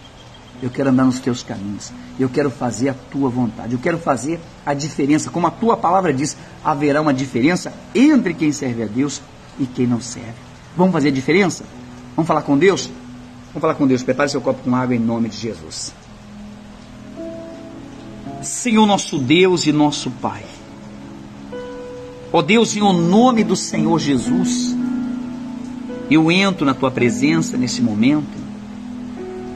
eu quero andar nos teus caminhos, eu quero fazer a tua vontade, eu quero fazer a diferença. Como a tua palavra diz, haverá uma diferença entre quem serve a Deus e quem não serve. Vamos fazer a diferença? Vamos falar com Deus? Vamos falar com Deus. Prepare seu copo com água em nome de Jesus. Senhor nosso Deus e nosso Pai, ó Deus, em o nome do Senhor Jesus, eu entro na tua presença nesse momento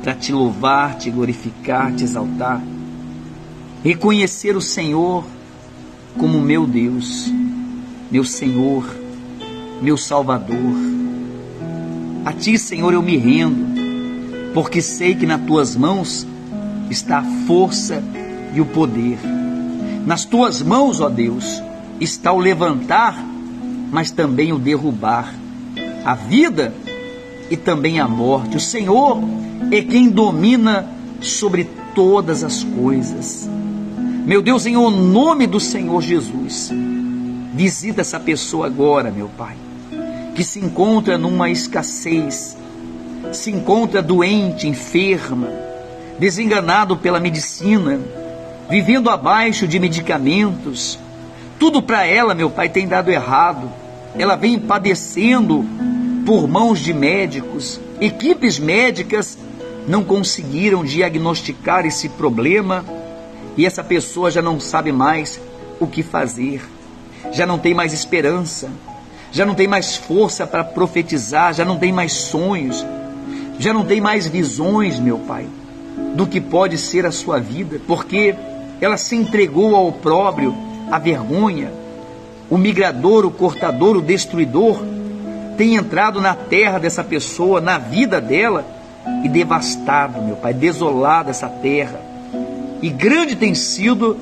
para te louvar, te glorificar, te exaltar, reconhecer o Senhor como meu Deus, meu Senhor, meu Salvador. A Ti, Senhor, eu me rendo, porque sei que nas Tuas mãos está a força e o poder. Nas Tuas mãos, ó Deus, está o levantar, mas também o derrubar, a vida e também a morte. O Senhor é quem domina sobre todas as coisas. Meu Deus, em o nome do Senhor Jesus, visita essa pessoa agora, meu Pai, que se encontra numa escassez, se encontra doente, enferma, desenganado pela medicina, vivendo abaixo de medicamentos. Tudo para ela, meu Pai, tem dado errado. Ela vem padecendo por mãos de médicos. Equipes médicas não conseguiram diagnosticar esse problema e essa pessoa já não sabe mais o que fazer. Já não tem mais esperança, já não tem mais força para profetizar, já não tem mais sonhos, já não tem mais visões, meu Pai, do que pode ser a sua vida, porque ela se entregou ao opróbrio, à vergonha. O migrador, o cortador, o destruidor tem entrado na terra dessa pessoa, na vida dela, e devastado, meu Pai, desolado essa terra. E grande tem sido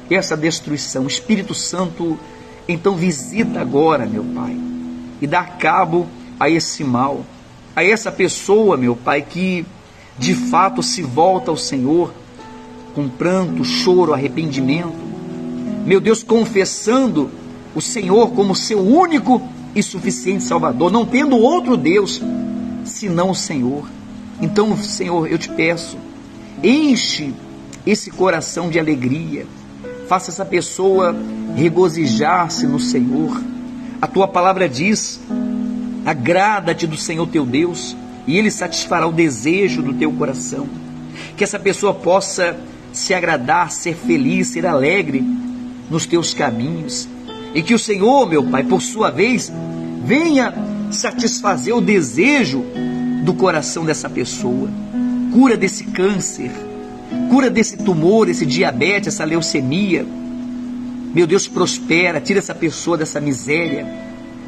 essa destruição. O Espírito Santo, então, visita agora, meu Pai, e dá cabo a esse mal, a essa pessoa, meu Pai, que de fato se volta ao Senhor com pranto, choro, arrependimento, meu Deus, confessando o Senhor como seu único e suficiente Salvador, não tendo outro Deus senão o Senhor. Então, Senhor, eu te peço, enche esse coração de alegria, faça essa pessoa regozijar-se no Senhor. A tua palavra diz: agrada-te do Senhor teu Deus, e Ele satisfará o desejo do teu coração. Que essa pessoa possa se agradar, ser feliz, ser alegre nos teus caminhos. E que o Senhor, meu Pai, por sua vez, venha satisfazer o desejo do coração dessa pessoa. Cura desse câncer, cura desse tumor, esse diabetes, essa leucemia. Meu Deus, prospera, tira essa pessoa dessa miséria,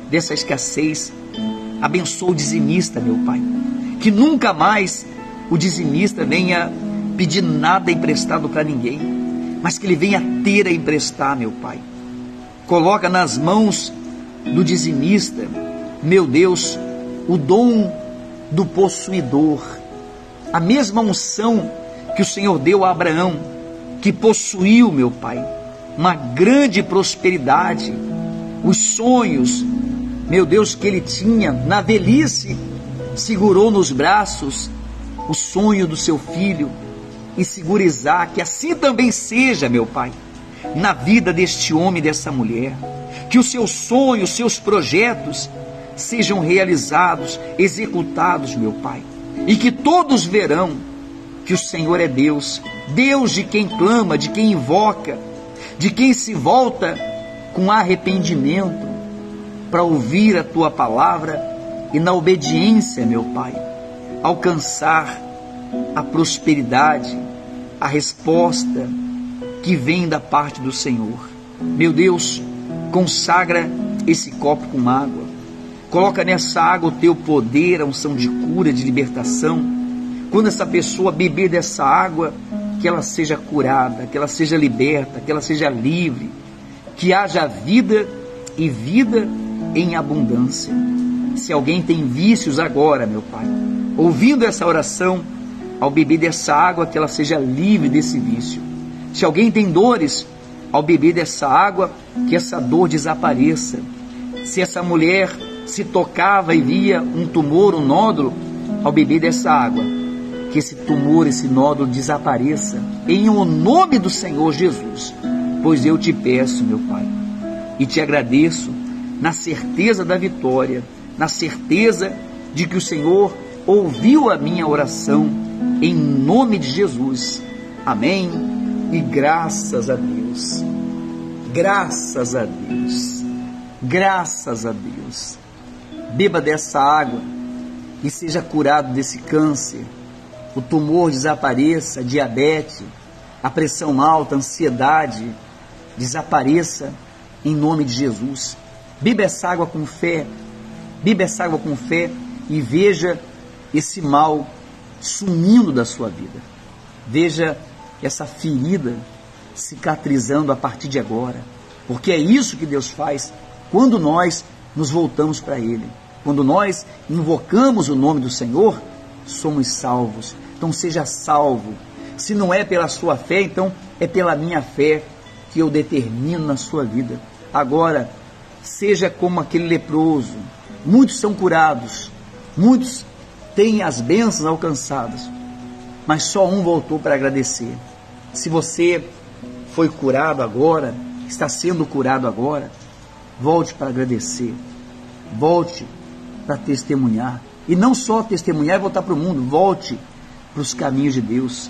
dessa escassez. Abençoa o dizimista, meu Pai. Que nunca mais o dizimista venha pedir nada emprestado para ninguém, mas que ele venha ter a emprestar, meu Pai. Coloca nas mãos do dizimista, meu Deus, o dom do possuidor, a mesma unção que o Senhor deu a Abraão, que possuiu, meu Pai, uma grande prosperidade, os sonhos, meu Deus, que ele tinha na velhice, segurou nos braços o sonho do seu filho e segura Isaac. Que assim também seja, meu Pai, na vida deste homem e dessa mulher, que os seus sonhos, os seus projetos sejam realizados, executados, meu Pai, e que todos verão que o Senhor é Deus, Deus de quem clama, de quem invoca, de quem se volta com arrependimento para ouvir a Tua palavra e na obediência, meu Pai, alcançar a prosperidade, a resposta que vem da parte do Senhor. Meu Deus, consagra esse copo com água, coloca nessa água o Teu poder, a unção de cura, de libertação. Quando essa pessoa beber dessa água, que ela seja curada, que ela seja liberta, que ela seja livre, que haja vida e vida em abundância. Se alguém tem vícios agora, meu Pai, ouvindo essa oração, ao beber dessa água, que ela seja livre desse vício. Se alguém tem dores, ao beber dessa água, que essa dor desapareça. Se essa mulher se tocava e via um tumor, um nódulo, ao beber dessa água, que esse tumor, esse nódulo desapareça, em o nome do Senhor Jesus. Pois eu te peço, meu Pai, e te agradeço, na certeza da vitória, na certeza de que o Senhor ouviu a minha oração, em nome de Jesus. Amém. E graças a Deus, graças a Deus, graças a Deus. Beba dessa água e seja curado desse câncer, o tumor desapareça, a diabetes, a pressão alta, a ansiedade desapareça em nome de Jesus. Beba essa água com fé, beba essa água com fé e veja esse mal sumindo da sua vida. Veja essa ferida cicatrizando a partir de agora, porque é isso que Deus faz quando nós nos voltamos para Ele. Quando nós invocamos o nome do Senhor, somos salvos. Então seja salvo. Se não é pela sua fé, então é pela minha fé que eu determino na sua vida. Agora, seja como aquele leproso. Muitos são curados, muitos têm as bênçãos alcançadas, mas só um voltou para agradecer. Se você foi curado agora, está sendo curado agora, volte para agradecer, volte para testemunhar. E não só testemunhar e voltar para o mundo, volte para os caminhos de Deus.